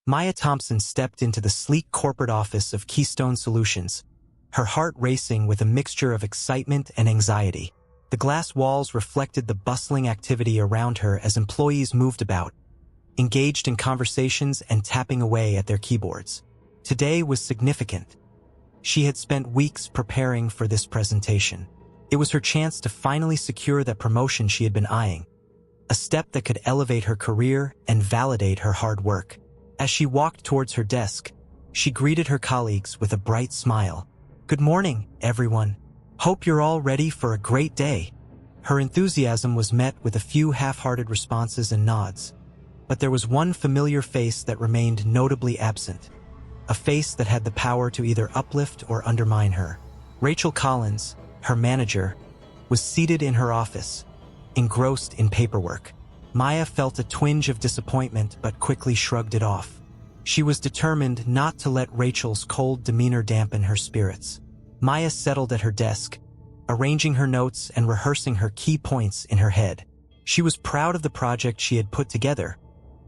Maya Thompson stepped into the sleek corporate office of Keystone Solutions, her heart racing with a mixture of excitement and anxiety. The glass walls reflected the bustling activity around her as employees moved about, engaged in conversations and tapping away at their keyboards. Today was significant. She had spent weeks preparing for this presentation. It was her chance to finally secure that promotion she had been eyeing, a step that could elevate her career and validate her hard work. As she walked towards her desk, she greeted her colleagues with a bright smile. "Good morning, everyone. Hope you're all ready for a great day." Her enthusiasm was met with a few half-hearted responses and nods, but there was one familiar face that remained notably absent, a face that had the power to either uplift or undermine her. Rachel Collins, her manager, was seated in her office, engrossed in paperwork. Maya felt a twinge of disappointment but quickly shrugged it off. She was determined not to let Rachel's cold demeanor dampen her spirits. Maya settled at her desk, arranging her notes and rehearsing her key points in her head. She was proud of the project she had put together,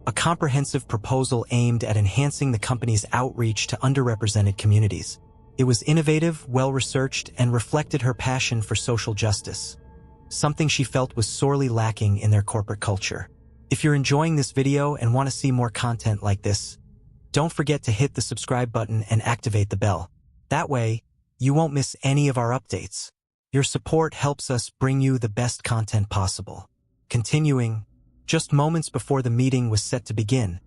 a comprehensive proposal aimed at enhancing the company's outreach to underrepresented communities. It was innovative, well-researched, and reflected her passion for social justice, something she felt was sorely lacking in their corporate culture. If you're enjoying this video and want to see more content like this, don't forget to hit the subscribe button and activate the bell. That way, you won't miss any of our updates. Your support helps us bring you the best content possible. Continuing, just moments before the meeting was set to begin,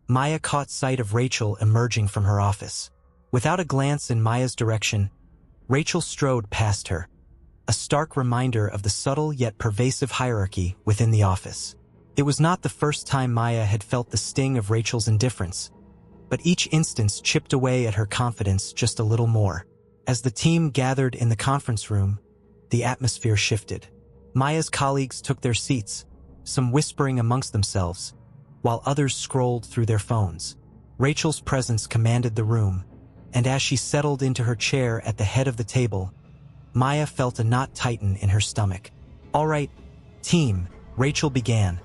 Maya caught sight of Rachel emerging from her office. Without a glance in Maya's direction, Rachel strode past her, a stark reminder of the subtle yet pervasive hierarchy within the office. It was not the first time Maya had felt the sting of Rachel's indifference, but each instance chipped away at her confidence just a little more. As the team gathered in the conference room, the atmosphere shifted. Maya's colleagues took their seats, some whispering amongst themselves, while others scrolled through their phones. Rachel's presence commanded the room, and as she settled into her chair at the head of the table, Maya felt a knot tighten in her stomach. "All right, team," Rachel began,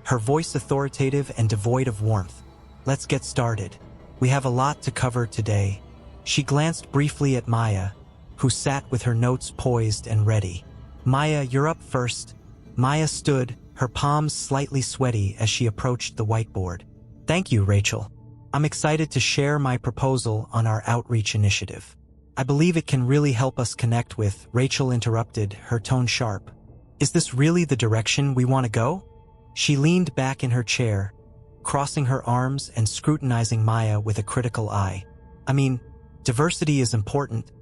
her voice authoritative and devoid of warmth. "Let's get started. We have a lot to cover today." She glanced briefly at Maya, who sat with her notes poised and ready. "Maya, you're up first." Maya stood, her palms slightly sweaty as she approached the whiteboard. "Thank you, Rachel. I'm excited to share my proposal on our outreach initiative. I believe it can really help us connect with," Rachel interrupted, her tone sharp. "Is this really the direction we want to go?" She leaned back in her chair, crossing her arms and scrutinizing Maya with a critical eye. "I mean, diversity is important,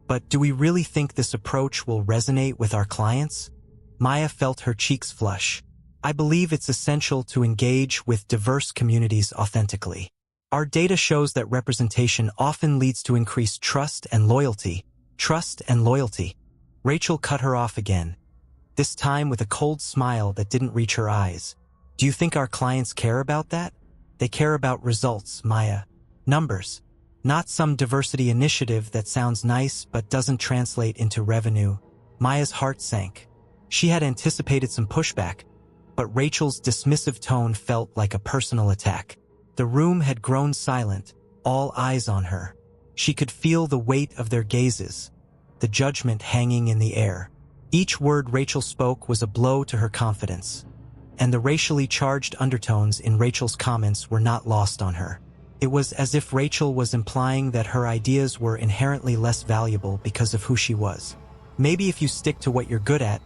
but do we really think this approach will resonate with our clients?" Maya felt her cheeks flush. "I believe it's essential to engage with diverse communities authentically. Our data shows that representation often leads to increased trust and loyalty." "Trust and loyalty." Rachel cut her off again, this time with a cold smile that didn't reach her eyes. "Do you think our clients care about that? They care about results, Maya. Numbers. Not some diversity initiative that sounds nice but doesn't translate into revenue." Maya's heart sank. She had anticipated some pushback, but Rachel's dismissive tone felt like a personal attack. The room had grown silent, all eyes on her. She could feel the weight of their gazes, the judgment hanging in the air. Each word Rachel spoke was a blow to her confidence, and the racially charged undertones in Rachel's comments were not lost on her. It was as if Rachel was implying that her ideas were inherently less valuable because of who she was. "Maybe if you stick to what you're good at,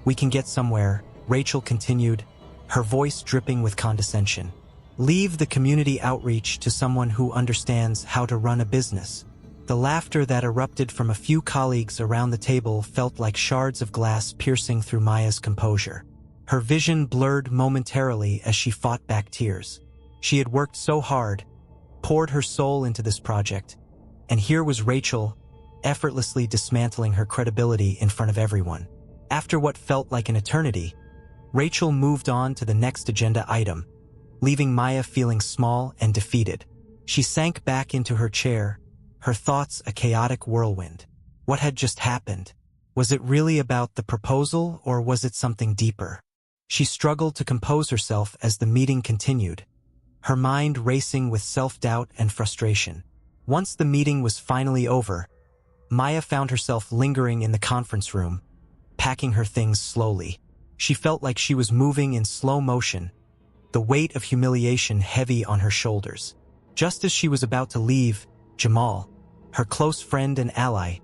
we can get somewhere," Rachel continued, her voice dripping with condescension. "Leave the community outreach to someone who understands how to run a business." The laughter that erupted from a few colleagues around the table felt like shards of glass piercing through Maya's composure. Her vision blurred momentarily as she fought back tears. She had worked so hard, poured her soul into this project, and here was Rachel, effortlessly dismantling her credibility in front of everyone. After what felt like an eternity, Rachel moved on to the next agenda item, leaving Maya feeling small and defeated. She sank back into her chair, her thoughts a chaotic whirlwind. What had just happened? Was it really about the proposal, or was it something deeper? She struggled to compose herself as the meeting continued, her mind racing with self-doubt and frustration. Once the meeting was finally over, Maya found herself lingering in the conference room, packing her things slowly. She felt like she was moving in slow motion, the weight of humiliation heavy on her shoulders. Just as she was about to leave, Jamal, her close friend and ally,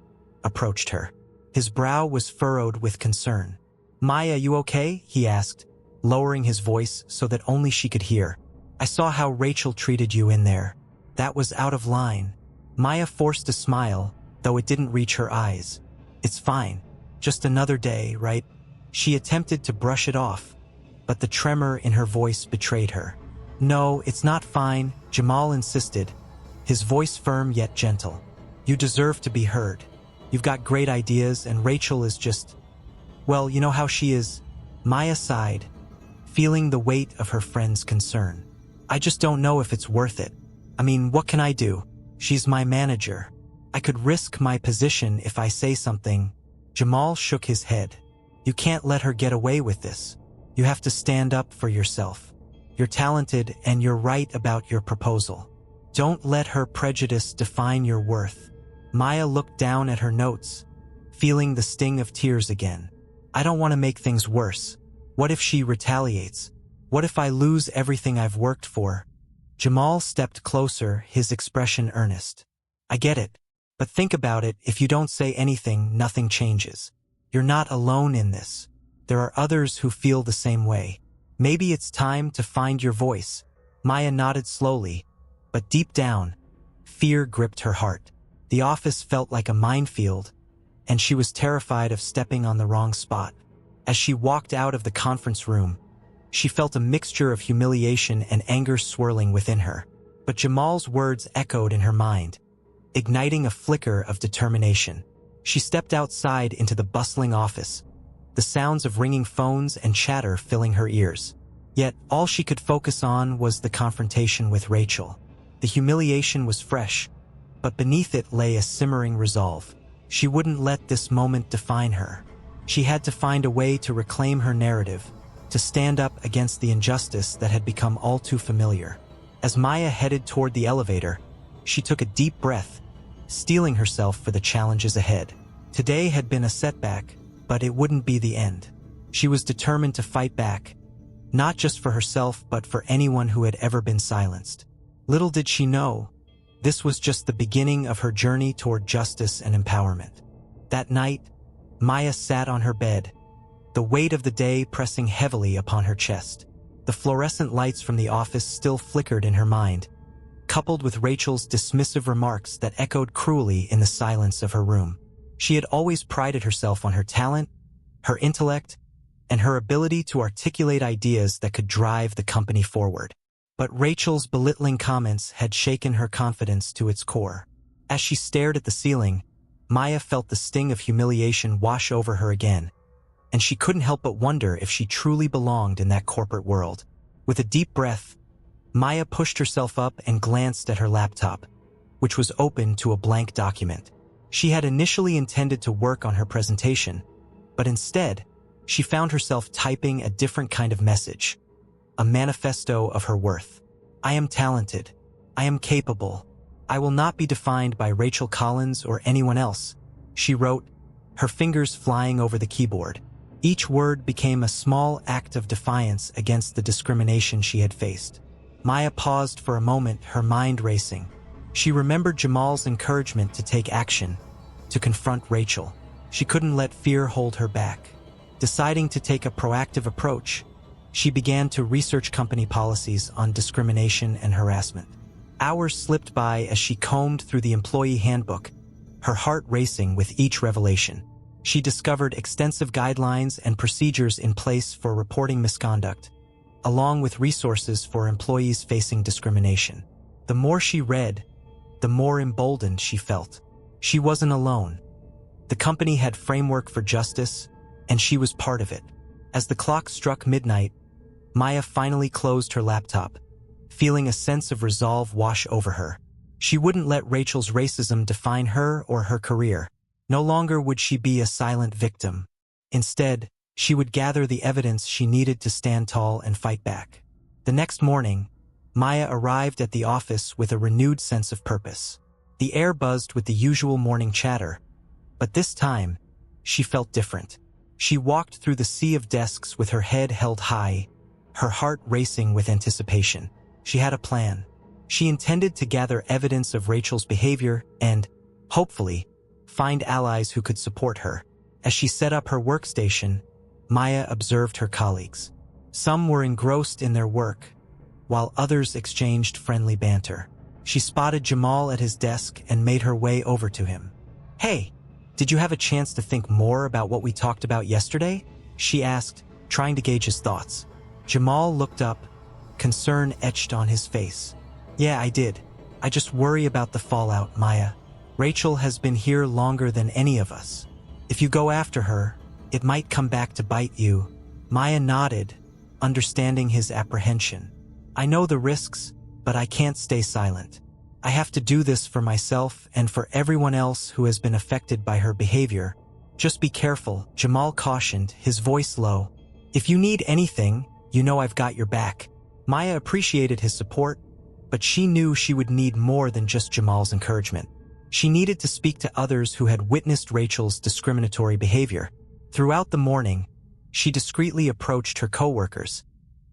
approached her. His brow was furrowed with concern. "Maya, you okay?" he asked, lowering his voice so that only she could hear. "I saw how Rachel treated you in there. That was out of line." Maya forced a smile, though it didn't reach her eyes. "It's fine. Just another day, right?" She attempted to brush it off, but the tremor in her voice betrayed her. "No, it's not fine," Jamal insisted, his voice firm yet gentle. "You deserve to be heard. You've got great ideas, and Rachel is just... well, you know how she is." Maya sighed, feeling the weight of her friend's concern. "I just don't know if it's worth it. I mean, what can I do? She's my manager. I could risk my position if I say something." Jamal shook his head. "You can't let her get away with this. You have to stand up for yourself. You're talented and you're right about your proposal. Don't let her prejudice define your worth." Maya looked down at her notes, feeling the sting of tears again. "I don't want to make things worse. What if she retaliates? What if I lose everything I've worked for?" Jamal stepped closer, his expression earnest. "I get it. But think about it, if you don't say anything, nothing changes. You're not alone in this. There are others who feel the same way. Maybe it's time to find your voice." Maya nodded slowly, but deep down, fear gripped her heart. The office felt like a minefield, and she was terrified of stepping on the wrong spot. As she walked out of the conference room, she felt a mixture of humiliation and anger swirling within her. But Jamal's words echoed in her mind, igniting a flicker of determination. She stepped outside into the bustling office, the sounds of ringing phones and chatter filling her ears. Yet all she could focus on was the confrontation with Rachel. The humiliation was fresh, but beneath it lay a simmering resolve. She wouldn't let this moment define her. She had to find a way to reclaim her narrative, to stand up against the injustice that had become all too familiar. As Maya headed toward the elevator, she took a deep breath, steeling herself for the challenges ahead. Today had been a setback, but it wouldn't be the end. She was determined to fight back, not just for herself but for anyone who had ever been silenced. Little did she know, this was just the beginning of her journey toward justice and empowerment. That night, Maya sat on her bed, the weight of the day pressing heavily upon her chest. The fluorescent lights from the office still flickered in her mind, coupled with Rachel's dismissive remarks that echoed cruelly in the silence of her room. She had always prided herself on her talent, her intellect, and her ability to articulate ideas that could drive the company forward. But Rachel's belittling comments had shaken her confidence to its core. As she stared at the ceiling, Maya felt the sting of humiliation wash over her again, and she couldn't help but wonder if she truly belonged in that corporate world. With a deep breath, Maya pushed herself up and glanced at her laptop, which was open to a blank document. She had initially intended to work on her presentation, but instead, she found herself typing a different kind of message, a manifesto of her worth. "I am talented. I am capable. I will not be defined by Rachel Collins or anyone else," she wrote, her fingers flying over the keyboard. Each word became a small act of defiance against the discrimination she had faced. Maya paused for a moment, her mind racing. She remembered Jamal's encouragement to take action, to confront Rachel. She couldn't let fear hold her back. Deciding to take a proactive approach, she began to research company policies on discrimination and harassment. Hours slipped by as she combed through the employee handbook, her heart racing with each revelation. She discovered extensive guidelines and procedures in place for reporting misconduct, along with resources for employees facing discrimination. The more she read, the more emboldened she felt. She wasn't alone. The company had framework for justice, and she was part of it. As the clock struck midnight, Maya finally closed her laptop, feeling a sense of resolve wash over her. She wouldn't let Rachel's racism define her or her career. No longer would she be a silent victim. Instead, she would gather the evidence she needed to stand tall and fight back. The next morning, Maya arrived at the office with a renewed sense of purpose. The air buzzed with the usual morning chatter, but this time, she felt different. She walked through the sea of desks with her head held high, her heart racing with anticipation. She had a plan. She intended to gather evidence of Rachel's behavior and, hopefully, find allies who could support her. As she set up her workstation, Maya observed her colleagues. Some were engrossed in their work, while others exchanged friendly banter. She spotted Jamal at his desk and made her way over to him. "Hey, did you have a chance to think more about what we talked about yesterday?" she asked, trying to gauge his thoughts. Jamal looked up, concern etched on his face. "Yeah, I did. I just worry about the fallout, Maya. Rachel has been here longer than any of us. If you go after her, it might come back to bite you." Maya nodded, understanding his apprehension. "I know the risks, but I can't stay silent. I have to do this for myself and for everyone else who has been affected by her behavior. Just be careful," Jamal cautioned, his voice low. "If you need anything, you know I've got your back." Maya appreciated his support, but she knew she would need more than just Jamal's encouragement. She needed to speak to others who had witnessed Rachel's discriminatory behavior. Throughout the morning, she discreetly approached her coworkers,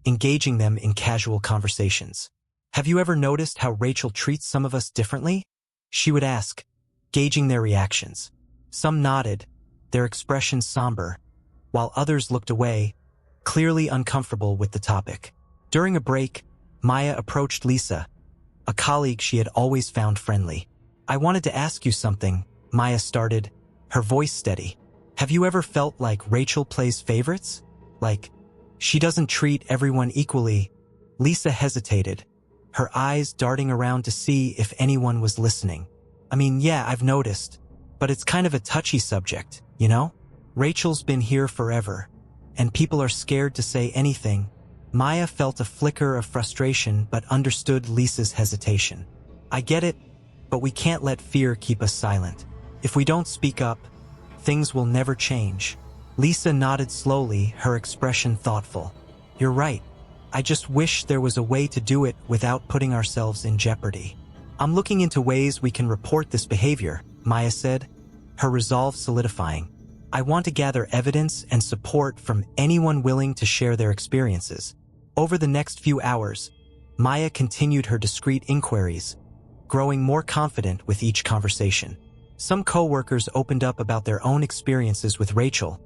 engaging them in casual conversations. "Have you ever noticed how Rachel treats some of us differently?" she would ask, gauging their reactions. Some nodded, their expressions somber, while others looked away, clearly uncomfortable with the topic. During a break, Maya approached Lisa, a colleague she had always found friendly. "I wanted to ask you something," Maya started, her voice steady. "Have you ever felt like Rachel plays favorites? Like, she doesn't treat everyone equally?" Lisa hesitated, her eyes darting around to see if anyone was listening. "I mean, yeah, I've noticed, but it's kind of a touchy subject, you know? Rachel's been here forever, and people are scared to say anything." Maya felt a flicker of frustration but understood Lisa's hesitation. "I get it, but we can't let fear keep us silent. If we don't speak up, things will never change." Lisa nodded slowly, her expression thoughtful. "You're right. I just wish there was a way to do it without putting ourselves in jeopardy. I'm looking into ways we can report this behavior," Maya said, her resolve solidifying. "I want to gather evidence and support from anyone willing to share their experiences." Over the next few hours, Maya continued her discreet inquiries, growing more confident with each conversation. Some coworkers opened up about their own experiences with Rachel,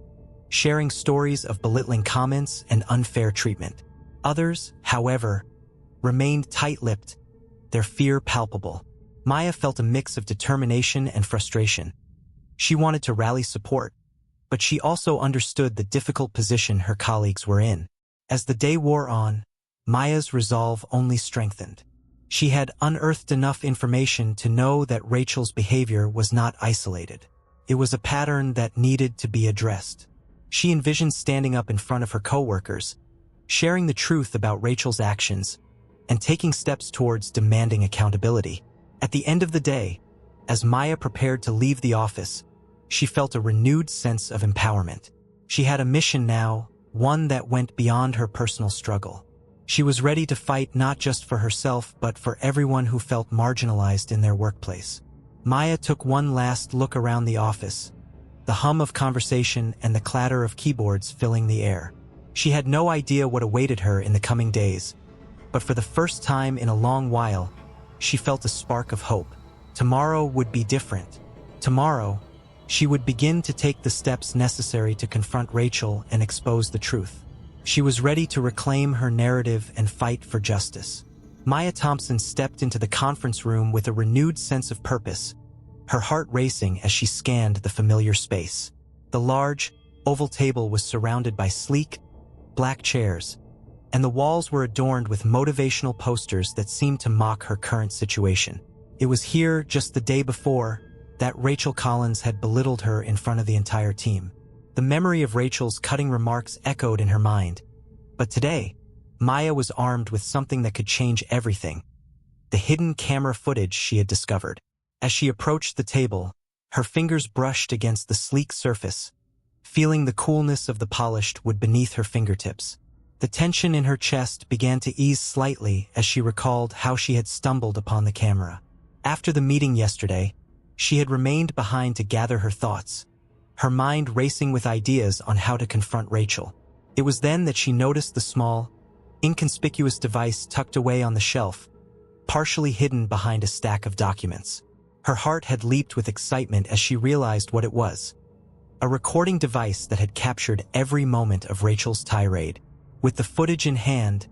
sharing stories of belittling comments and unfair treatment. Others, however, remained tight-lipped, their fear palpable. Maya felt a mix of determination and frustration. She wanted to rally support, but she also understood the difficult position her colleagues were in. As the day wore on, Maya's resolve only strengthened. She had unearthed enough information to know that Rachel's behavior was not isolated. It was a pattern that needed to be addressed. She envisioned standing up in front of her coworkers, sharing the truth about Rachel's actions, and taking steps towards demanding accountability. At the end of the day, as Maya prepared to leave the office, she felt a renewed sense of empowerment. She had a mission now, one that went beyond her personal struggle. She was ready to fight not just for herself but for everyone who felt marginalized in their workplace. Maya took one last look around the office, the hum of conversation and the clatter of keyboards filling the air. She had no idea what awaited her in the coming days, but for the first time in a long while, she felt a spark of hope. Tomorrow would be different. Tomorrow, she would begin to take the steps necessary to confront Rachel and expose the truth. She was ready to reclaim her narrative and fight for justice. Maya Thompson stepped into the conference room with a renewed sense of purpose, her heart racing as she scanned the familiar space. The large, oval table was surrounded by sleek, black chairs, and the walls were adorned with motivational posters that seemed to mock her current situation. It was here, just the day before, that Rachel Collins had belittled her in front of the entire team. The memory of Rachel's cutting remarks echoed in her mind. But today, Maya was armed with something that could change everything: the hidden camera footage she had discovered. As she approached the table, her fingers brushed against the sleek surface, feeling the coolness of the polished wood beneath her fingertips. The tension in her chest began to ease slightly as she recalled how she had stumbled upon the camera. After the meeting yesterday, she had remained behind to gather her thoughts, her mind racing with ideas on how to confront Rachel. It was then that she noticed the small, inconspicuous device tucked away on the shelf, partially hidden behind a stack of documents. Her heart had leaped with excitement as she realized what it was. A recording device that had captured every moment of Rachel's tirade. With the footage in hand,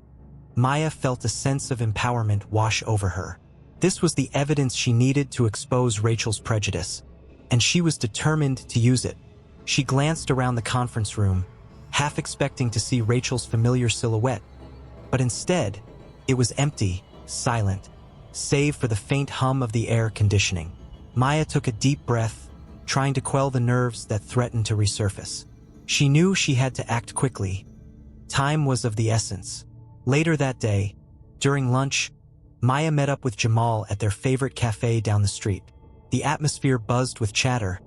Maya felt a sense of empowerment wash over her. This was the evidence she needed to expose Rachel's prejudice, and she was determined to use it. She glanced around the conference room, half expecting to see Rachel's familiar silhouette, but instead, it was empty, silent, save for the faint hum of the air conditioning. Maya took a deep breath, trying to quell the nerves that threatened to resurface. She knew she had to act quickly. Time was of the essence. Later that day, during lunch, Maya met up with Jamal at their favorite cafe down the street. The atmosphere buzzed with chatter,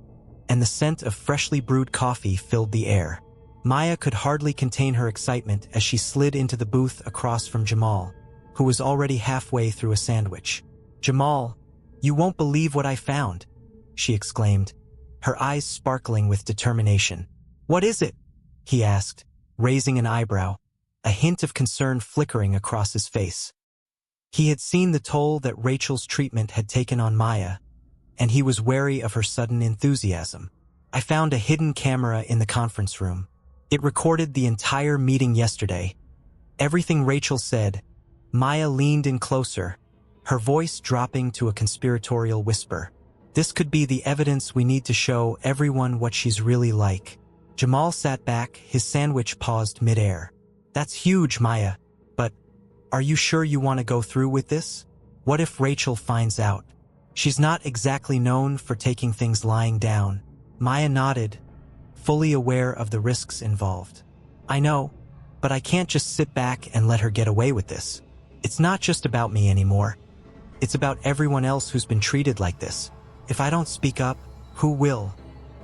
and the scent of freshly brewed coffee filled the air. Maya could hardly contain her excitement as she slid into the booth across from Jamal, who was already halfway through a sandwich. "Jamal, you won't believe what I found," she exclaimed, her eyes sparkling with determination. "What is it?" he asked, raising an eyebrow, a hint of concern flickering across his face. He had seen the toll that Rachel's treatment had taken on Maya, and he was wary of her sudden enthusiasm. "I found a hidden camera in the conference room. It recorded the entire meeting yesterday. Everything Rachel said." Maya leaned in closer, her voice dropping to a conspiratorial whisper. "This could be the evidence we need to show everyone what she's really like." Jamal sat back, his sandwich paused midair. "That's huge, Maya. But are you sure you want to go through with this? What if Rachel finds out? She's not exactly known for taking things lying down." Maya nodded, fully aware of the risks involved. "I know, but I can't just sit back and let her get away with this. It's not just about me anymore. It's about everyone else who's been treated like this. If I don't speak up, who will?"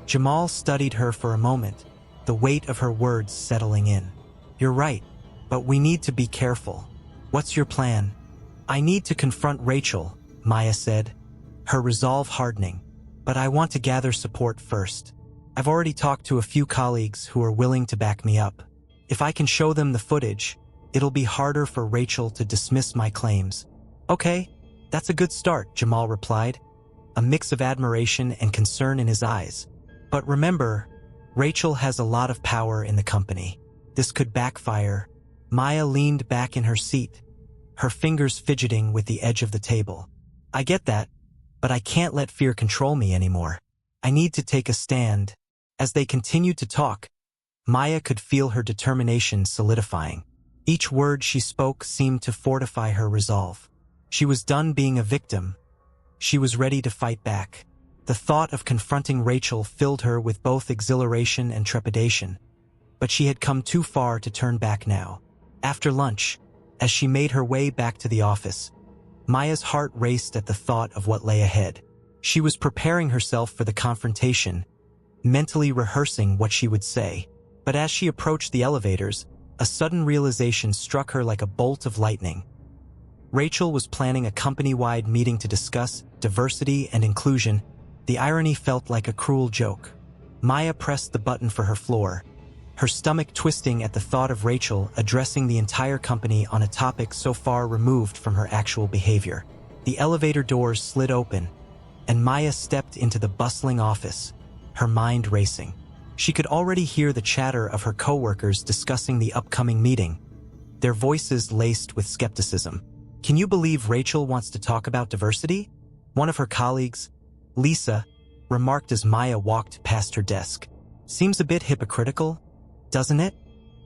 Jamal studied her for a moment, the weight of her words settling in. "You're right, but we need to be careful. What's your plan?" "I need to confront Rachel," Maya said, her resolve hardening. "But I want to gather support first. I've already talked to a few colleagues who are willing to back me up. If I can show them the footage, it'll be harder for Rachel to dismiss my claims." "Okay, that's a good start," Jamal replied, a mix of admiration and concern in his eyes. "But remember, Rachel has a lot of power in the company. This could backfire." Maya leaned back in her seat, her fingers fidgeting with the edge of the table. "I get that, but I can't let fear control me anymore. I need to take a stand." As they continued to talk, Maya could feel her determination solidifying. Each word she spoke seemed to fortify her resolve. She was done being a victim. She was ready to fight back. The thought of confronting Rachel filled her with both exhilaration and trepidation, but she had come too far to turn back now. After lunch, as she made her way back to the office, Maya's heart raced at the thought of what lay ahead. She was preparing herself for the confrontation, mentally rehearsing what she would say. But as she approached the elevators, a sudden realization struck her like a bolt of lightning. Rachel was planning a company-wide meeting to discuss diversity and inclusion. The irony felt like a cruel joke. Maya pressed the button for her floor, her stomach twisting at the thought of Rachel addressing the entire company on a topic so far removed from her actual behavior. The elevator doors slid open, and Maya stepped into the bustling office, her mind racing. She could already hear the chatter of her coworkers discussing the upcoming meeting, their voices laced with skepticism. "Can you believe Rachel wants to talk about diversity?" one of her colleagues, Lisa, remarked as Maya walked past her desk. "Seems a bit hypocritical, doesn't it?"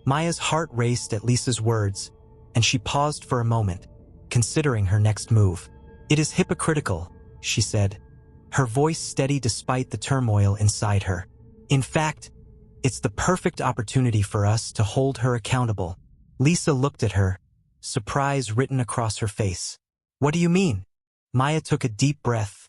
Maya's heart raced at Lisa's words, and she paused for a moment, considering her next move. "It is hypocritical," she said, her voice steady despite the turmoil inside her. "In fact, it's the perfect opportunity for us to hold her accountable." Lisa looked at her, surprise written across her face. "What do you mean?" Maya took a deep breath,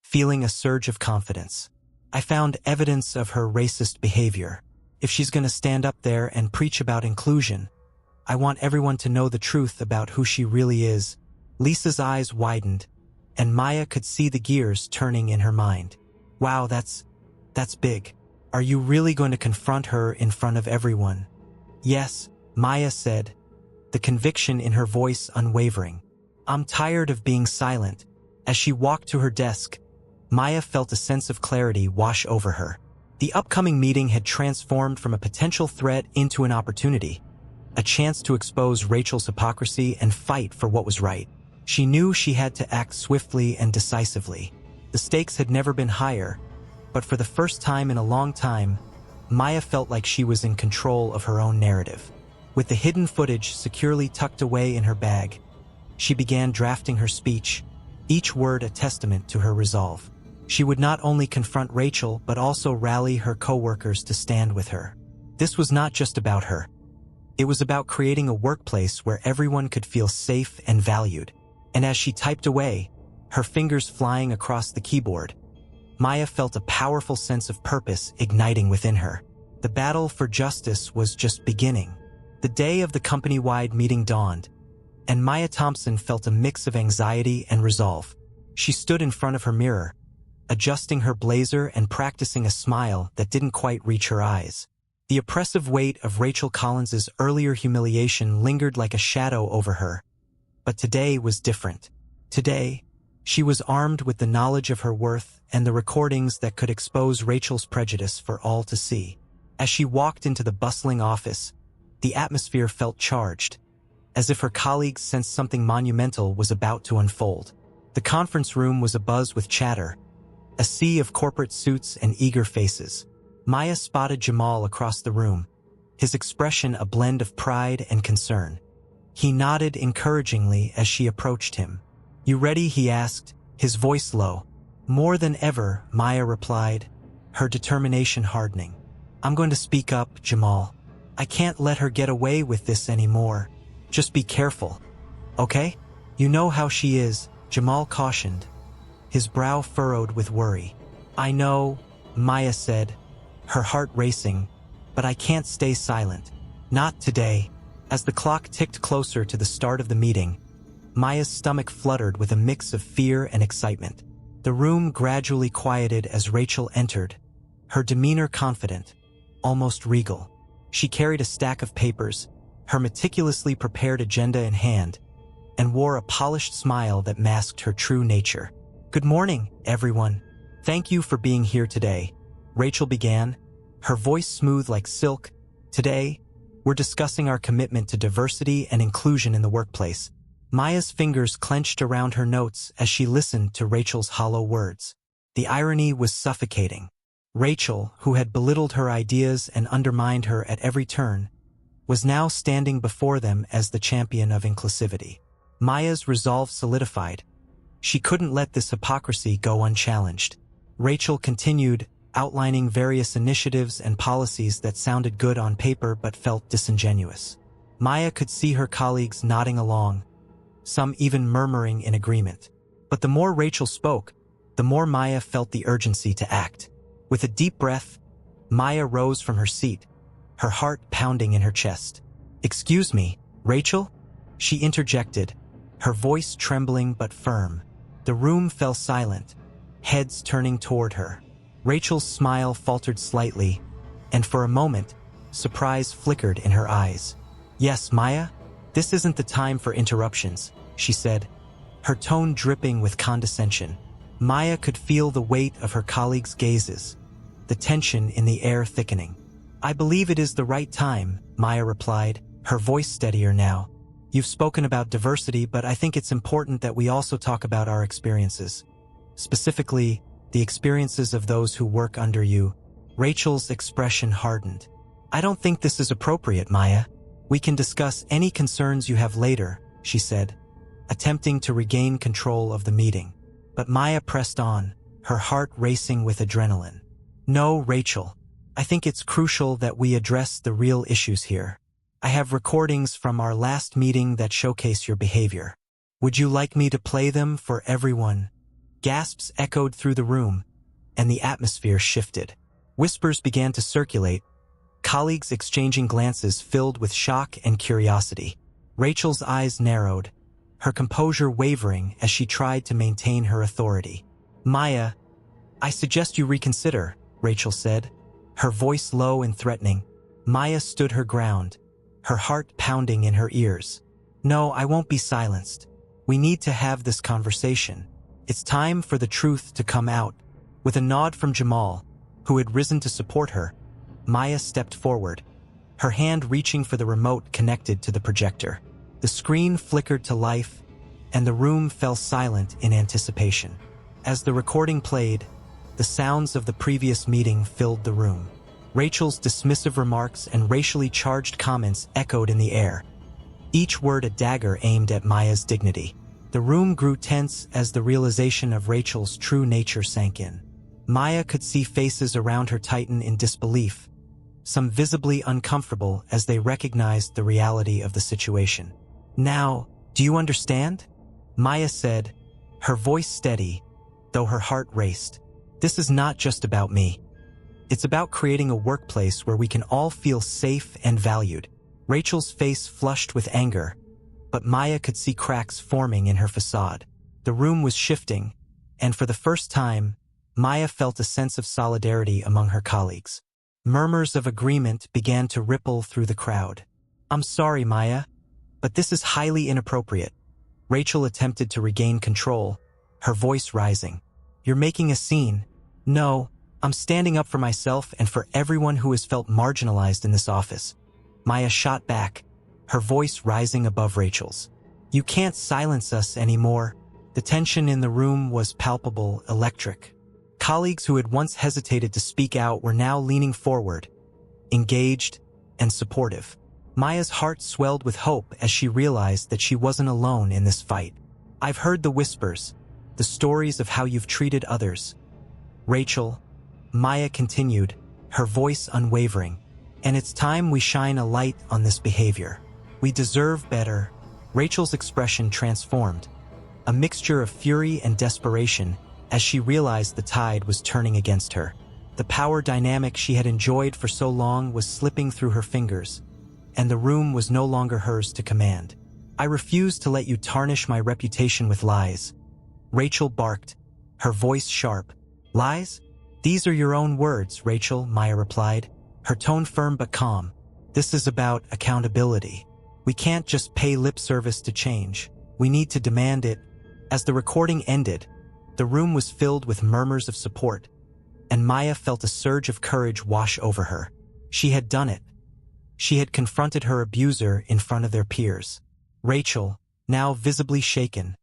feeling a surge of confidence. "I found evidence of her racist behavior. If she's going to stand up there and preach about inclusion, I want everyone to know the truth about who she really is." Lisa's eyes widened, and Maya could see the gears turning in her mind. Wow, that's big. Are you really going to confront her in front of everyone? Yes, Maya said, the conviction in her voice unwavering. I'm tired of being silent. As she walked to her desk, Maya felt a sense of clarity wash over her. The upcoming meeting had transformed from a potential threat into an opportunity, a chance to expose Rachel's hypocrisy and fight for what was right. She knew she had to act swiftly and decisively. The stakes had never been higher, but for the first time in a long time, Maya felt like she was in control of her own narrative. With the hidden footage securely tucked away in her bag, she began drafting her speech, each word a testament to her resolve. She would not only confront Rachel, but also rally her co-workers to stand with her. This was not just about her. It was about creating a workplace where everyone could feel safe and valued. And as she typed away, her fingers flying across the keyboard, Maya felt a powerful sense of purpose igniting within her. The battle for justice was just beginning. The day of the company-wide meeting dawned, and Maya Thompson felt a mix of anxiety and resolve. She stood in front of her mirror, adjusting her blazer and practicing a smile that didn't quite reach her eyes. The oppressive weight of Rachel Collins's earlier humiliation lingered like a shadow over her. But today was different. Today, she was armed with the knowledge of her worth and the recordings that could expose Rachel's prejudice for all to see. As she walked into the bustling office, the atmosphere felt charged, as if her colleagues sensed something monumental was about to unfold. The conference room was abuzz with chatter, a sea of corporate suits and eager faces. Maya spotted Jamal across the room, his expression a blend of pride and concern. He nodded encouragingly as she approached him. "You ready?" he asked, his voice low. "More than ever," Maya replied, her determination hardening. "I'm going to speak up, Jamal. I can't let her get away with this anymore. Just be careful, okay? You know how she is," Jamal cautioned, his brow furrowed with worry. "I know," Maya said, her heart racing, "but I can't stay silent. Not today." As the clock ticked closer to the start of the meeting, Maya's stomach fluttered with a mix of fear and excitement. The room gradually quieted as Rachel entered, her demeanor confident, almost regal. She carried a stack of papers, her meticulously prepared agenda in hand, and wore a polished smile that masked her true nature. "Good morning, everyone. Thank you for being here today," Rachel began, her voice smooth like silk. "Today, we're discussing our commitment to diversity and inclusion in the workplace." Maya's fingers clenched around her notes as she listened to Rachel's hollow words. The irony was suffocating. Rachel, who had belittled her ideas and undermined her at every turn, was now standing before them as the champion of inclusivity. Maya's resolve solidified. She couldn't let this hypocrisy go unchallenged. Rachel continued, outlining various initiatives and policies that sounded good on paper but felt disingenuous. Maya could see her colleagues nodding along, some even murmuring in agreement. But the more Rachel spoke, the more Maya felt the urgency to act. With a deep breath, Maya rose from her seat, her heart pounding in her chest. "Excuse me, Rachel?" she interjected, her voice trembling but firm. The room fell silent, heads turning toward her. Rachel's smile faltered slightly, and for a moment, surprise flickered in her eyes. "Yes, Maya? This isn't the time for interruptions," she said, her tone dripping with condescension. Maya could feel the weight of her colleagues' gazes, the tension in the air thickening. "I believe it is the right time," Maya replied, her voice steadier now. "You've spoken about diversity, but I think it's important that we also talk about our experiences. Specifically, the experiences of those who work under you." Rachel's expression hardened. "I don't think this is appropriate, Maya. We can discuss any concerns you have later," she said, attempting to regain control of the meeting. But Maya pressed on, her heart racing with adrenaline. "No, Rachel. I think it's crucial that we address the real issues here. I have recordings from our last meeting that showcase your behavior. Would you like me to play them for everyone?" Gasps echoed through the room, and the atmosphere shifted. Whispers began to circulate, colleagues exchanging glances filled with shock and curiosity. Rachel's eyes narrowed, her composure wavering as she tried to maintain her authority. "Maya, I suggest you reconsider," Rachel said, her voice low and threatening. Maya stood her ground, her heart pounding in her ears. "No, I won't be silenced. We need to have this conversation. It's time for the truth to come out." With a nod from Jamal, who had risen to support her, Maya stepped forward, her hand reaching for the remote connected to the projector. The screen flickered to life, and the room fell silent in anticipation. As the recording played, the sounds of the previous meeting filled the room. Rachel's dismissive remarks and racially charged comments echoed in the air, each word a dagger aimed at Maya's dignity. The room grew tense as the realization of Rachel's true nature sank in. Maya could see faces around her tighten in disbelief, some visibly uncomfortable as they recognized the reality of the situation. "Now, do you understand?" Maya said, her voice steady, though her heart raced. "This is not just about me. It's about creating a workplace where we can all feel safe and valued." Rachel's face flushed with anger, but Maya could see cracks forming in her facade. The room was shifting, and for the first time, Maya felt a sense of solidarity among her colleagues. Murmurs of agreement began to ripple through the crowd. "I'm sorry, Maya, but this is highly inappropriate." Rachel attempted to regain control, her voice rising. "You're making a scene." "No, I'm standing up for myself and for everyone who has felt marginalized in this office." Maya shot back, her voice rising above Rachel's. "You can't silence us anymore." The tension in the room was palpable, electric. Colleagues who had once hesitated to speak out were now leaning forward, engaged and supportive. Maya's heart swelled with hope as she realized that she wasn't alone in this fight. "I've heard the whispers, the stories of how you've treated others, Rachel," Maya continued, her voice unwavering. "And it's time we shine a light on this behavior. We deserve better." Rachel's expression transformed, a mixture of fury and desperation as she realized the tide was turning against her. The power dynamic she had enjoyed for so long was slipping through her fingers, and the room was no longer hers to command. "I refuse to let you tarnish my reputation with lies," Rachel barked, her voice sharp. "Lies? These are your own words, Rachel," Maya replied, her tone firm but calm. "This is about accountability. We can't just pay lip service to change. We need to demand it." As the recording ended, the room was filled with murmurs of support, and Maya felt a surge of courage wash over her. She had done it. She had confronted her abuser in front of their peers. Rachel, now visibly shaken,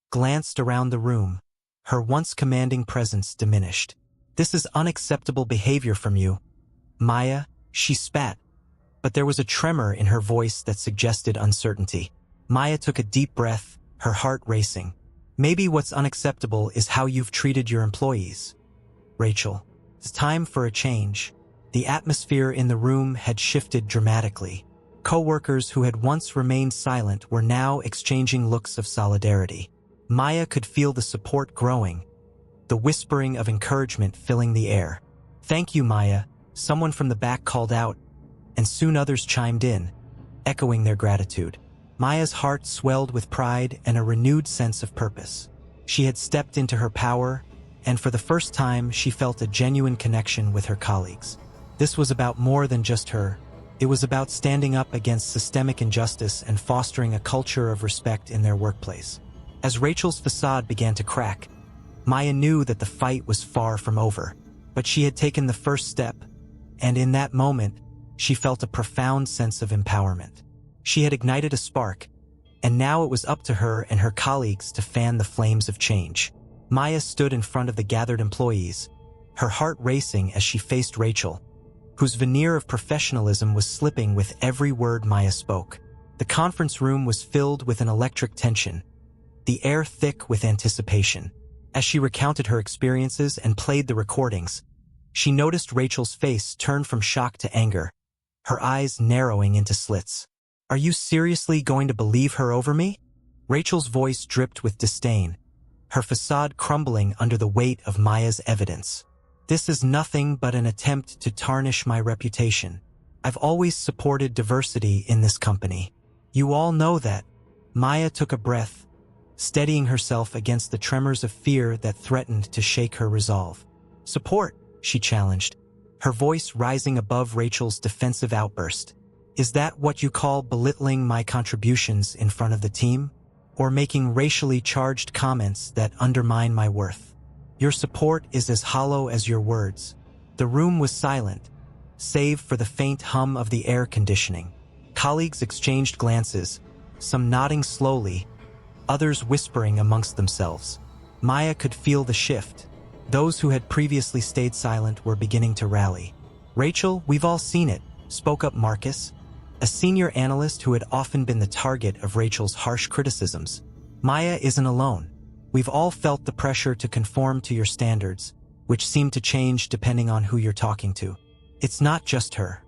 glanced around the room, her once commanding presence diminished. "This is unacceptable behavior from you, Maya," she spat, but there was a tremor in her voice that suggested uncertainty. Maya took a deep breath, her heart racing. "Maybe what's unacceptable is how you've treated your employees, Rachel. It's time for a change." The atmosphere in the room had shifted dramatically. Co-workers who had once remained silent were now exchanging looks of solidarity. Maya could feel the support growing, the whispering of encouragement filling the air. "Thank you, Maya," someone from the back called out, and soon others chimed in, echoing their gratitude. Maya's heart swelled with pride and a renewed sense of purpose. She had stepped into her power, and for the first time she felt a genuine connection with her colleagues. This was about more than just her. It was about standing up against systemic injustice and fostering a culture of respect in their workplace. As Rachel's facade began to crack, Maya knew that the fight was far from over, but she had taken the first step, and in that moment, she felt a profound sense of empowerment. She had ignited a spark, and now it was up to her and her colleagues to fan the flames of change. Maya stood in front of the gathered employees, her heart racing as she faced Rachel, whose veneer of professionalism was slipping with every word Maya spoke. The conference room was filled with an electric tension, the air thick with anticipation. As she recounted her experiences and played the recordings, she noticed Rachel's face turn from shock to anger, her eyes narrowing into slits. "Are you seriously going to believe her over me?" Rachel's voice dripped with disdain, her facade crumbling under the weight of Maya's evidence. "This is nothing but an attempt to tarnish my reputation. I've always supported diversity in this company. You all know that." Maya took a breath, steadying herself against the tremors of fear that threatened to shake her resolve. "Support," she challenged, her voice rising above Rachel's defensive outburst. "Is that what you call belittling my contributions in front of the team? Or making racially charged comments that undermine my worth? Your support is as hollow as your words." The room was silent, save for the faint hum of the air conditioning. Colleagues exchanged glances, some nodding slowly, others whispering amongst themselves. Maya could feel the shift. Those who had previously stayed silent were beginning to rally. "Rachel, we've all seen it," spoke up Marcus, a senior analyst who had often been the target of Rachel's harsh criticisms. "Maya isn't alone. We've all felt the pressure to conform to your standards, which seem to change depending on who you're talking to. It's not just her.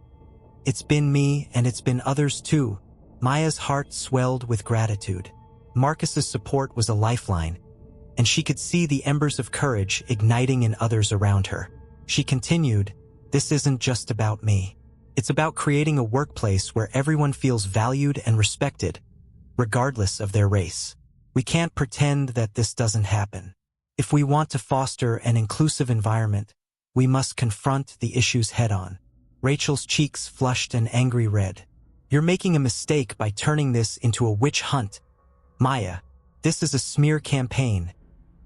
It's been me, and it's been others too." Maya's heart swelled with gratitude. Marcus's support was a lifeline, and she could see the embers of courage igniting in others around her. She continued, "This isn't just about me. It's about creating a workplace where everyone feels valued and respected, regardless of their race. We can't pretend that this doesn't happen. If we want to foster an inclusive environment, we must confront the issues head-on." Rachel's cheeks flushed an angry red. "You're making a mistake by turning this into a witch hunt. Maya, this is a smear campaign,"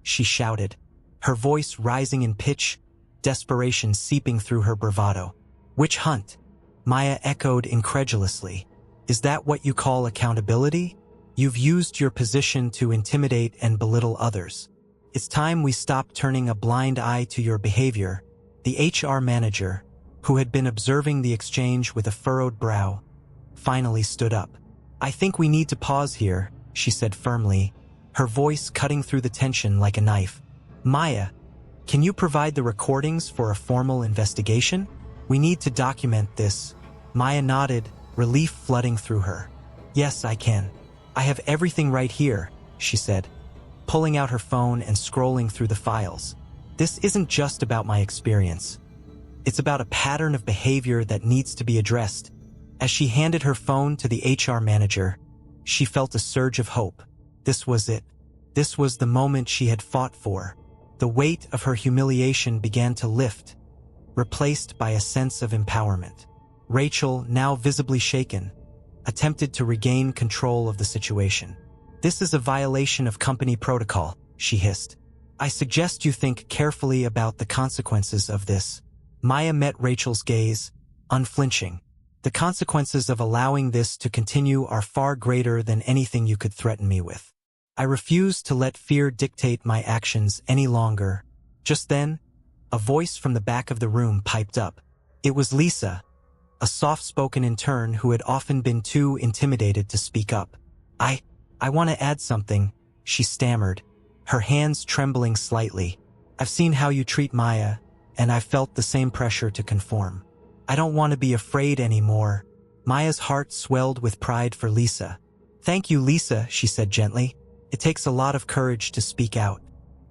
she shouted, her voice rising in pitch, desperation seeping through her bravado. "Witch hunt?" Maya echoed incredulously. "Is that what you call accountability? You've used your position to intimidate and belittle others. It's time we stop turning a blind eye to your behavior." The HR manager, who had been observing the exchange with a furrowed brow, finally stood up. "I think we need to pause here," she said firmly, her voice cutting through the tension like a knife. "Maya, can you provide the recordings for a formal investigation? We need to document this." Maya nodded, relief flooding through her. "Yes, I can. I have everything right here," she said, pulling out her phone and scrolling through the files. "This isn't just about my experience. It's about a pattern of behavior that needs to be addressed." As she handed her phone to the HR manager, she felt a surge of hope. This was it. This was the moment she had fought for. The weight of her humiliation began to lift, replaced by a sense of empowerment. Rachel, now visibly shaken, attempted to regain control of the situation. "This is a violation of company protocol," she hissed. "I suggest you think carefully about the consequences of this." Maya met Rachel's gaze, unflinching. "The consequences of allowing this to continue are far greater than anything you could threaten me with. I refuse to let fear dictate my actions any longer." Just then, a voice from the back of the room piped up. It was Lisa, a soft-spoken intern who had often been too intimidated to speak up. I want to add something," she stammered, her hands trembling slightly. "I've seen how you treat Maya, and I've felt the same pressure to conform. I don't want to be afraid anymore." Maya's heart swelled with pride for Lisa. "Thank you, Lisa," she said gently. "It takes a lot of courage to speak out.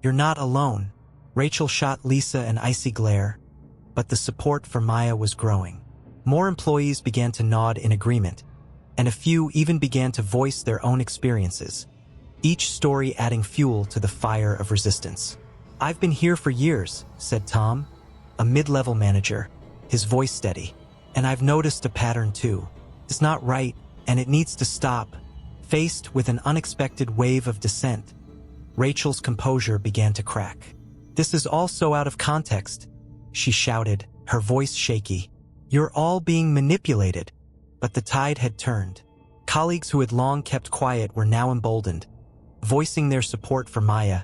You're not alone." Rachel shot Lisa an icy glare, but the support for Maya was growing. More employees began to nod in agreement, and a few even began to voice their own experiences, each story adding fuel to the fire of resistance. "I've been here for years," said Tom, a mid-level manager, his voice steady. "And I've noticed a pattern too. It's not right, and it needs to stop." Faced with an unexpected wave of dissent, Rachel's composure began to crack. "This is all so out of context," she shouted, her voice shaky. "You're all being manipulated." But the tide had turned. Colleagues who had long kept quiet were now emboldened, voicing their support for Maya,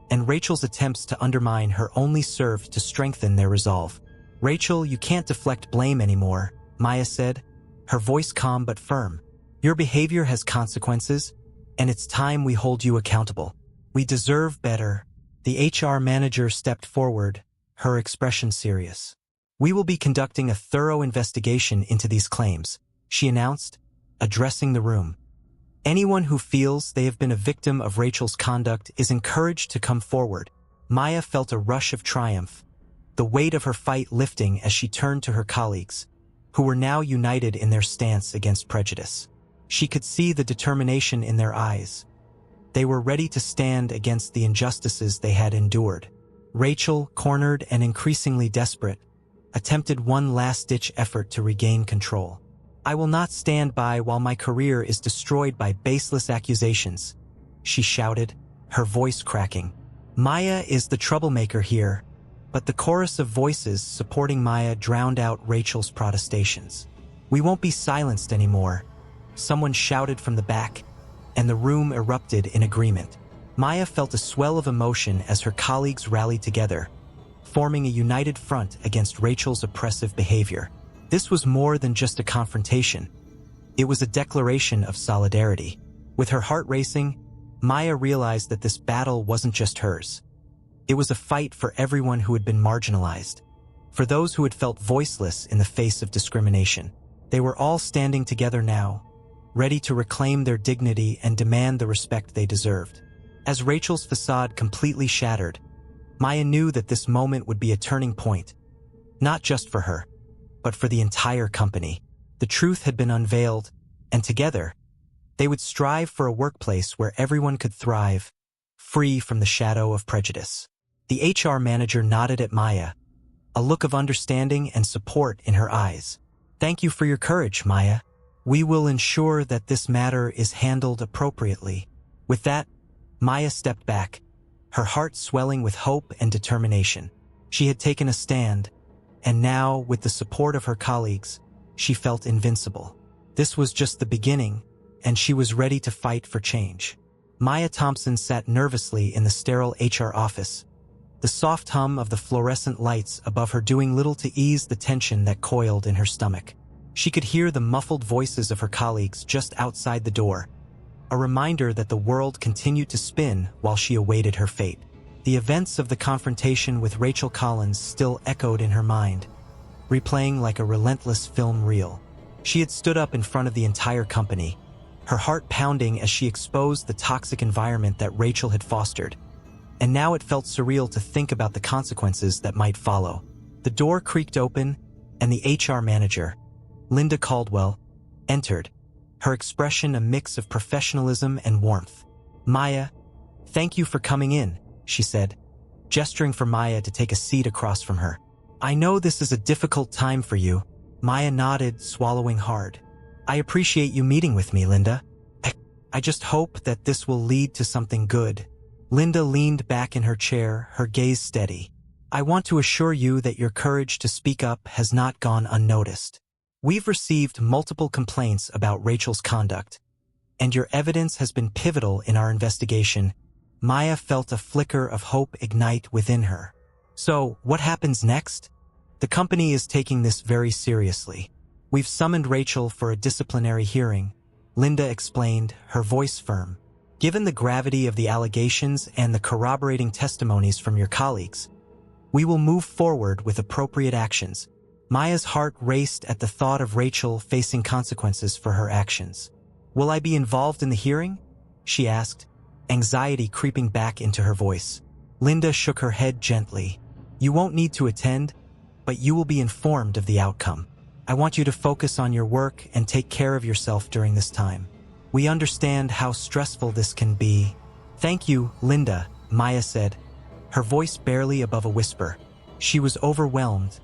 and Rachel's attempts to undermine her only served to strengthen their resolve. "Rachel, you can't deflect blame anymore," Maya said, her voice calm but firm. "Your behavior has consequences, and it's time we hold you accountable. We deserve better." The HR manager stepped forward, her expression serious. "We will be conducting a thorough investigation into these claims," she announced, addressing the room. "Anyone who feels they have been a victim of Rachel's conduct is encouraged to come forward." Maya felt a rush of triumph, the weight of her fight lifting as she turned to her colleagues. who were now united in their stance against prejudice. She could see the determination in their eyes. They were ready to stand against the injustices they had endured. Rachel, cornered and increasingly desperate, attempted one last-ditch effort to regain control. "I will not stand by while my career is destroyed by baseless accusations," she shouted, her voice cracking. Maya is the troublemaker here, but the chorus of voices supporting Maya drowned out Rachel's protestations. "We won't be silenced anymore," someone shouted from the back, and the room erupted in agreement. Maya felt a swell of emotion as her colleagues rallied together, forming a united front against Rachel's oppressive behavior. This was more than just a confrontation. It was a declaration of solidarity. With her heart racing, Maya realized that this battle wasn't just hers. It was a fight for everyone who had been marginalized, for those who had felt voiceless in the face of discrimination. They were all standing together now, ready to reclaim their dignity and demand the respect they deserved. As Rachel's facade completely shattered, Maya knew that this moment would be a turning point, not just for her, but for the entire company. The truth had been unveiled, and together, they would strive for a workplace where everyone could thrive, free from the shadow of prejudice. The HR manager nodded at Maya, a look of understanding and support in her eyes. "Thank you for your courage, Maya. We will ensure that this matter is handled appropriately." With that, Maya stepped back, her heart swelling with hope and determination. She had taken a stand, and now, with the support of her colleagues, she felt invincible. This was just the beginning, and she was ready to fight for change. Maya Thompson sat nervously in the sterile HR office, the soft hum of the fluorescent lights above her doing little to ease the tension that coiled in her stomach. She could hear the muffled voices of her colleagues just outside the door, a reminder that the world continued to spin while she awaited her fate. The events of the confrontation with Rachel Collins still echoed in her mind, replaying like a relentless film reel. She had stood up in front of the entire company, her heart pounding as she exposed the toxic environment that Rachel had fostered. And now it felt surreal to think about the consequences that might follow. The door creaked open, and the HR manager, Linda Caldwell, entered, her expression a mix of professionalism and warmth. "Maya, thank you for coming in," she said, gesturing for Maya to take a seat across from her. "I know this is a difficult time for you." Maya nodded, swallowing hard. "I appreciate you meeting with me, Linda. I just hope that this will lead to something good." Linda leaned back in her chair, her gaze steady. "I want to assure you that your courage to speak up has not gone unnoticed. We've received multiple complaints about Rachel's conduct, and your evidence has been pivotal in our investigation." Maya felt a flicker of hope ignite within her. "So, what happens next?" "The company is taking this very seriously. We've summoned Rachel for a disciplinary hearing," Linda explained, her voice firm. "Given the gravity of the allegations and the corroborating testimonies from your colleagues, we will move forward with appropriate actions." Maya's heart raced at the thought of Rachel facing consequences for her actions. "Will I be involved in the hearing?" she asked, anxiety creeping back into her voice. Linda shook her head gently. "You won't need to attend, but you will be informed of the outcome. I want you to focus on your work and take care of yourself during this time. We understand how stressful this can be." "Thank you, Linda," Maya said, her voice barely above a whisper. She was overwhelmed,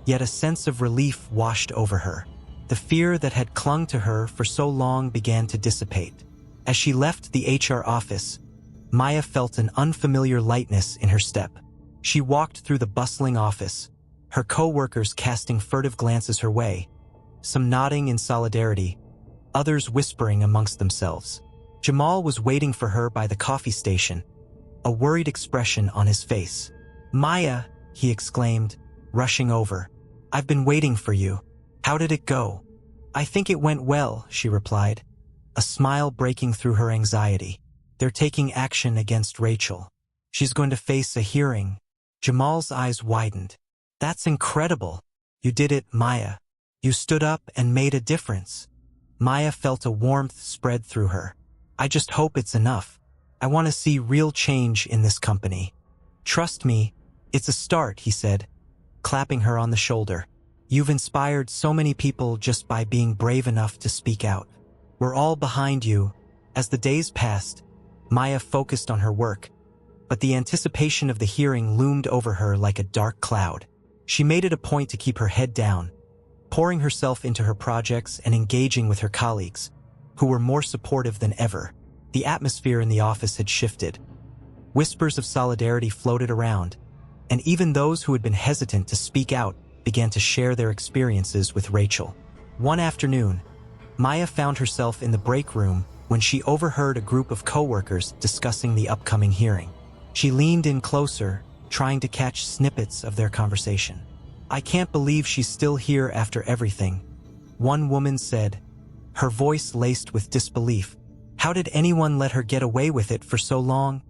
yet a sense of relief washed over her. The fear that had clung to her for so long began to dissipate. As she left the HR office, Maya felt an unfamiliar lightness in her step. She walked through the bustling office, her co-workers casting furtive glances her way, some nodding in solidarity, others whispering amongst themselves. Jamal was waiting for her by the coffee station, a worried expression on his face. "Maya," he exclaimed, rushing over. "I've been waiting for you. How did it go?" "I think it went well," she replied, a smile breaking through her anxiety. "They're taking action against Rachel. She's going to face a hearing." Jamal's eyes widened. "That's incredible. You did it, Maya. You stood up and made a difference." Maya felt a warmth spread through her. "I just hope it's enough. I want to see real change in this company." "Trust me, it's a start," he said, clapping her on the shoulder. You've inspired so many people just by being brave enough to speak out. We're all behind you." As the days passed, Maya focused on her work, but the anticipation of the hearing loomed over her like a dark cloud. She made it a point to keep her head down, pouring herself into her projects and engaging with her colleagues, who were more supportive than ever. The atmosphere in the office had shifted. Whispers of solidarity floated around, and even those who had been hesitant to speak out began to share their experiences with Rachel. One afternoon, Maya found herself in the break room when she overheard a group of coworkers discussing the upcoming hearing. She leaned in closer, trying to catch snippets of their conversation. "I can't believe she's still here after everything," one woman said, her voice laced with disbelief. "How did anyone let her get away with it for so long?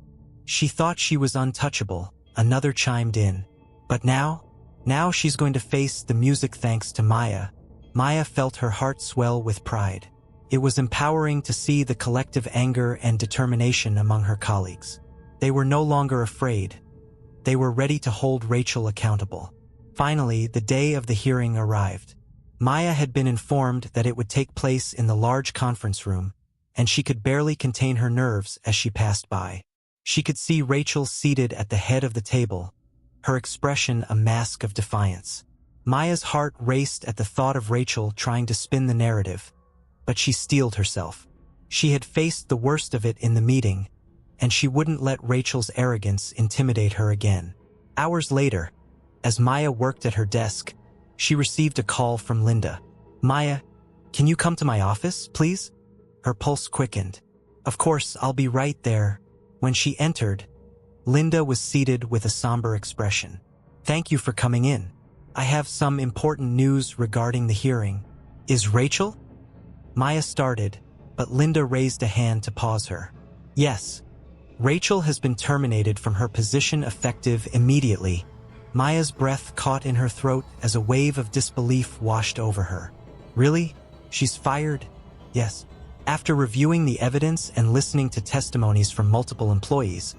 She thought she was untouchable," another chimed in. "But now she's going to face the music thanks to Maya." Maya felt her heart swell with pride. It was empowering to see the collective anger and determination among her colleagues. They were no longer afraid. They were ready to hold Rachel accountable. Finally, the day of the hearing arrived. Maya had been informed that it would take place in the large conference room, and she could barely contain her nerves as she passed by. She could see Rachel seated at the head of the table, her expression a mask of defiance. Maya's heart raced at the thought of Rachel trying to spin the narrative, but she steeled herself. She had faced the worst of it in the meeting, and she wouldn't let Rachel's arrogance intimidate her again. Hours later, as Maya worked at her desk, she received a call from Linda. "Maya, can you come to my office, please?" Her pulse quickened. "Of course, I'll be right there." When she entered, Linda was seated with a somber expression. "Thank you for coming in. I have some important news regarding the hearing." "Is Rachel?" Maya started, but Linda raised a hand to pause her. "Yes. Rachel has been terminated from her position effective immediately." Maya's breath caught in her throat as a wave of disbelief washed over her. "Really? She's fired?" "Yes." After reviewing the evidence and listening to testimonies from multiple employees,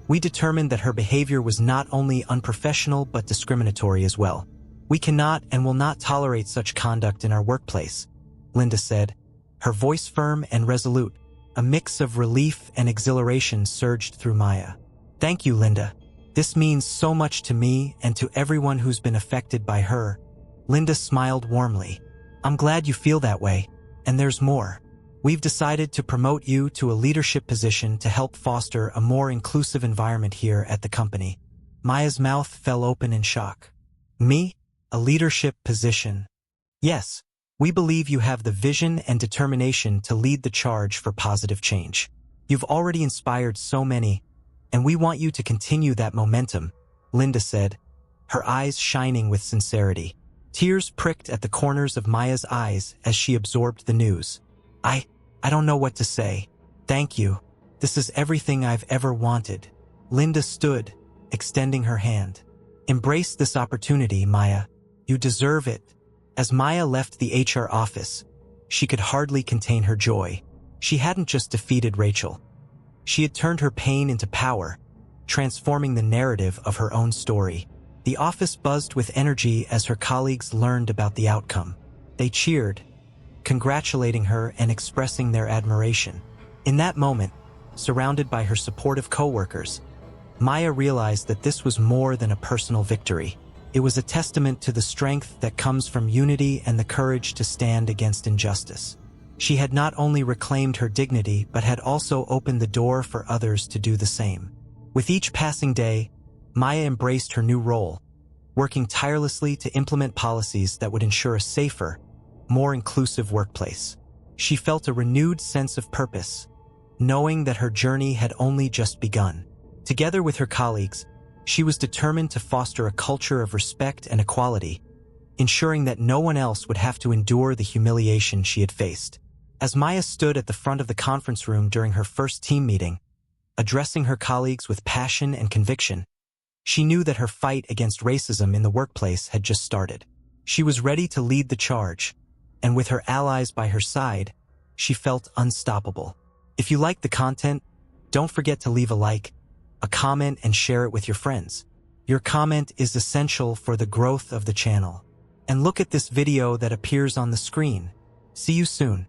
we determined that her behavior was not only unprofessional but discriminatory as well. "We cannot and will not tolerate such conduct in our workplace," Linda said, her voice firm and resolute. A mix of relief and exhilaration surged through Maya. "Thank you, Linda. This means so much to me and to everyone who's been affected by her." Linda smiled warmly. "I'm glad you feel that way. And there's more. We've decided to promote you to a leadership position to help foster a more inclusive environment here at the company." Maya's mouth fell open in shock. "Me? A leadership position?" "Yes. We believe you have the vision and determination to lead the charge for positive change. You've already inspired so many, and we want you to continue that momentum," Linda said, her eyes shining with sincerity. Tears pricked at the corners of Maya's eyes as she absorbed the news. I don't know what to say. Thank you. This is everything I've ever wanted." Linda stood, extending her hand. "Embrace this opportunity, Maya. You deserve it." As Maya left the HR office, she could hardly contain her joy. She hadn't just defeated Rachel. She had turned her pain into power, transforming the narrative of her own story. The office buzzed with energy as her colleagues learned about the outcome. They cheered, congratulating her and expressing their admiration. In that moment, surrounded by her supportive coworkers, Maya realized that this was more than a personal victory. It was a testament to the strength that comes from unity and the courage to stand against injustice. She had not only reclaimed her dignity but had also opened the door for others to do the same. With each passing day, Maya embraced her new role, working tirelessly to implement policies that would ensure a safer, more inclusive workplace. She felt a renewed sense of purpose, knowing that her journey had only just begun. Together with her colleagues, she was determined to foster a culture of respect and equality, ensuring that no one else would have to endure the humiliation she had faced. As Maya stood at the front of the conference room during her first team meeting, addressing her colleagues with passion and conviction, she knew that her fight against racism in the workplace had just started. She was ready to lead the charge, and with her allies by her side, she felt unstoppable. If you like the content, don't forget to leave a like, a comment, and share it with your friends. Your comment is essential for the growth of the channel. and look at this video that appears on the screen. See you soon.